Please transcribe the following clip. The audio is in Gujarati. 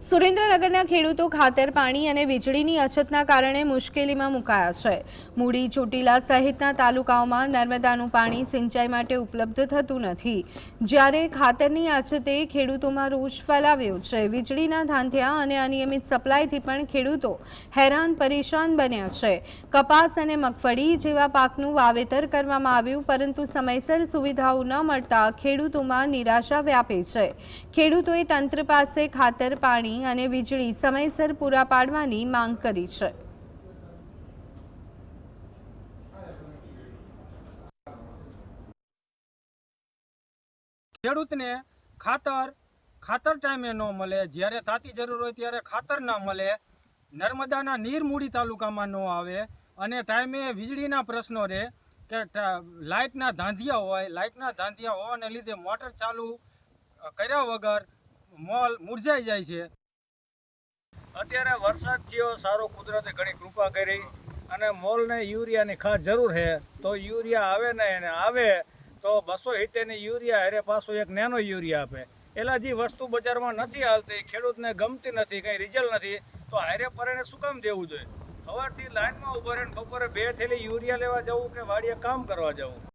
સુરેન્દ્રનગરના ખેડૂતો ખાતર પાણી અને વીજળીની અછતના કારણે મુશ્કેલીમાં મુકાયા છે। મૂડી, ચોટીલા સહિતના તાલુકાઓમાં નર્મદાનું પાણી સિંચાઈ માટે ઉપલબ્ધ થતું નથી, જ્યારે ખાતરની અછતે ખેડૂતોમાં રોષ ફેલાવ્યો છે। વીજળીના ધાંધિયા અને અનિયમિત સપ્લાયથી પણ ખેડૂતો હેરાન પરેશાન બન્યા છે। કપાસ અને મગફળી જેવા પાકનું વાવેતર કરવામાં આવ્યું, પરંતુ સમયસર સુવિધાઓ ન મળતા ખેડૂતોમાં નિરાશા વ્યાપી છે। ખેડૂતોએ તંત્ર પાસે ખાતર, પાણી અને વીજળી સમયસર પૂરા પાડવાની માંગ કરી છે। ખેડૂતને ખાતર ટાઈમે ન મળે, જ્યારે તાતી જરૂર હોય ત્યારે ખાતર ન મળે, નર્મદાના નીરમૂડી તાલુકામાં ન આવે અને ટાઈમે વીજળીના પ્રશ્નો રહે કે લાઇટના ધાંધિયા હોવાને લીધે મોટર ચાલુ કર્યા વગર મોલ મુરઝાઈ જાય છે। અત્યારે વરસાદ થયો સારો, કુદરતે ઘણી કૃપા કરી અને મોલને યુરિયાની ખાસ જરૂર છે, તો યુરિયા આવે ને એને આવે તો 270ની યુરિયા હારે પાછું એક નેનો યુરિયા આપે। એલા જે વસ્તુ બજારમાં નથી હાલતી, ખેડૂતને ગમતી નથી, કંઈ રિઝલ્ટ નથી, તો હારે પરેને શું કામ દેવું જોઈએ? સવારથી લાઇનમાં ઉભા રહીને બપોરે 2 થેલી યુરિયા લેવા જવું કે વાડીએ કામ કરવા જવું।